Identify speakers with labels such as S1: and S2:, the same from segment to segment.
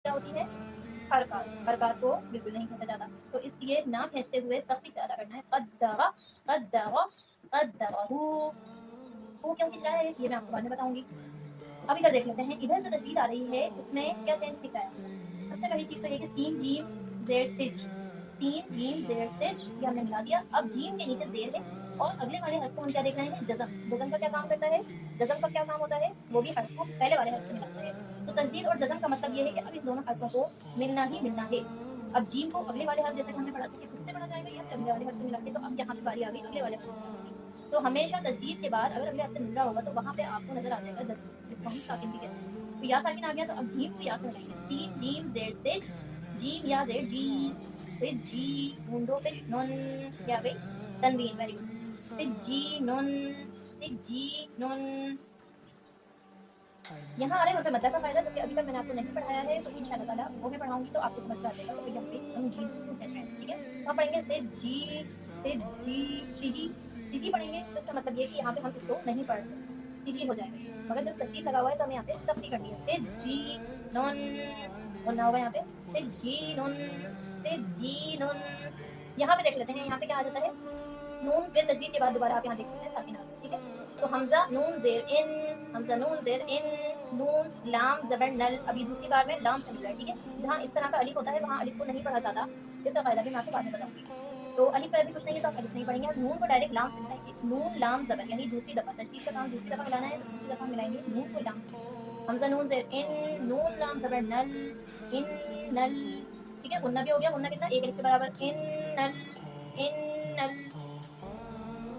S1: क्या होती है हरकत, हरकत को बिल्कुल नहीं खींचा जाता, तो इसलिए ना खींचते हुए सख्ती से अदा करना है। कद्दरा कद्दरा कद्दरहू, वो क्यों खींच रहा है ये मैं आपको बाद में बताऊंगी। अब इधर देख लेते हैं, इधर जो तशदीद आ रही है उसमें क्या चेंज दिख रहा है। सबसे पहली चीज तो ये कि सीन जीम जेर सिज, सीन जीम जेर सिज ये हमने मिला दिया। अब जीम के नीचे जेर है और अगले वाले हर्फ को हम क्या देख रहे हैं, जज़म। जज़म का क्या काम करता है, जज़म का क्या काम होता है, वो भी हर्फ को पहले वाले हर्फ से मिलाता है। तो तस्दीद और जज़म का मतलब ये है कि अब इन दोनों हर्फों को मिलना ही मिलना है। अब जीम को अगले वाले हर्फ, जैसे हमने पढ़ा था कि खुद से पढ़ा जाएगा या फिर अगले वाले हर्फ से मिला के, तो अब यहाँ पे बारी आ गई अगले वाले हर्फ से मिलाने की। तो हमेशा तस्दीद के बाद अगर अगले हर्फ से मिल रहा होगा तो वहां पे आपको नजर आ जाएगा जज़म, जिसको हम साकिन भी कहते हैं। तो या साकिन आ गया तो अब जीम को या से मिलाएंगे, सीन जीम जेर से, जीम या जेर जी, फिर जी नून दो पेश नून, क्या गई तनवीन, वेरी गुड। फिर जी नून, फिर जी नून। यहाँ आ रहे हैं वहाँ पे मद्दा का फायदा, क्योंकि अभी तक मैंने आपको नहीं पढ़ाया है, तो इंशाल्लाह ताला वो मैं पढ़ाऊंगी तो आपको समझ में आ जाएगा। तो यहाँ पे हम जी को कह रहे हैं, ठीक है। तो हम पढ़ेंगे से जी, से जी, सीजी, सीजी पढ़ेंगे तो इसका मतलब ये कि यहाँ पे हम इसको नहीं पढ़ रहे, सीजी हो जाएगा। मगर जब तशदीद लगा हुआ है तो हमें यहाँ पे सख्ती करनी है। से जी नॉन बोलना होगा यहाँ पे, से जी नॉन, से जी नॉन। यहाँ पे देख लेते हैं, यहाँ पे क्या आ जाता है, नून पे तशदीद के बाद दोबारा आप यहाँ देख सकते हैं साकिन आ गया, ठीक है। तो हमजा नून जेर इन, हमजा नून जेर इन, नून लाम जबर नल। अभी दूसरी बार में लाम से मिल रहा है, ठीक है। जहाँ इस तरह का अलिफ होता है वहाँ अलिफ को नहीं पढ़ा जाता, इसका फायदा भी मैं आपको बाद में बताऊंगी। तो अलिफ पर भी कुछ नहीं है तो आप अलिफ नहीं पढ़ेंगे, नून को डायरेक्ट लाम से मिलाएंगे। नून लाम जबर यानी दूसरी दफा, तशदीद का काम दूसरी दफा मिलाना है, तो दूसरी दफा मिलाएंगे नून को लाम से। हमजा नून जेर इन, नून लाम जबर नल, इन नल, ठीक है। गुन्ना भी हो गया, गुन्ना कितना, एक अलिफ के बराबर, इन नल, इन नल।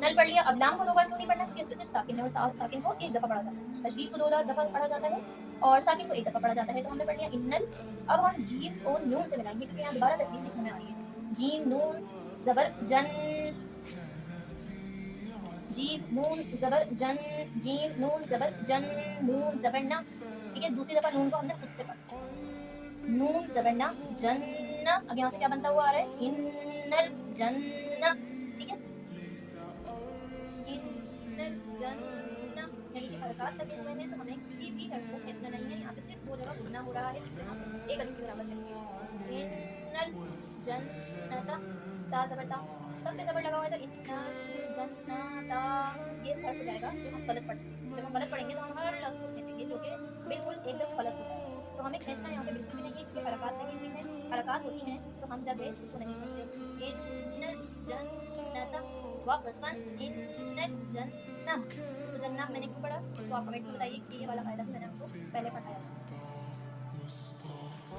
S1: नल पढ़ लिया। अब लाम को दो बार क्यों नहीं पढ़ना, क्योंकि इसमें सिर्फ साकिन है और साकिन को एक दफा पढ़ा जाता है। तशदीद को दो दफा पढ़ा जाता है और साकिन को एक दफा पढ़ा जाता है, तो हमने पढ़ लिया इन्नल। अब हम जीम को नून से मिलाएंगे, क्योंकि यहाँ दोबारा तशदीद लिखने में आ रही है। जीम नून जबर जन, जीम नून जबर जन, जीम नून जबर जन, नून जबर ना, ठीक है। दूसरी दफा नून को हमने खुद से पढ़ा, नून जबर ना, जन्ना। अब यहाँ से क्या बनता हुआ आ रहा है, इन्नल जन्ना, ठीक है। इन्नल जन्ना यानी कि हरकत लगे हुए हैं, तो हमें किसी भी हर्फ को खींचना नहीं है। यहाँ पे सिर्फ दो जगह गुना हो रहा है, जिससे हम एक अलिफ के बराबर करेंगे। इन्नल जन्नता, ता जबर ता, सब पे जबर लगा हुआ है, तो इन्नल जन्नता ये हर्फ हो जाएगा जो हम गलत पढ़ते हैं। जब हम गलत पढ़ेंगे तो हम हर लफ्ज को खींचेंगे, जो कि बिल्कुल एकदम गलत होता है। तो हमें खींचना यहाँ पे बिल्कुल भी नहीं है, क्योंकि हरकत लगी हुई है। हरकत होती हैं तो हम जब है उसको नहीं खींचते। इन्नल जन्नता वक़्फ़न इन्नल जन्नह, तो जन्नह मैंने क्यों पढ़ा, इसको आप कमेंट में बताइए, क्योंकि ये वाला फायदा भी मैंने आपको पहले पढ़ाया था।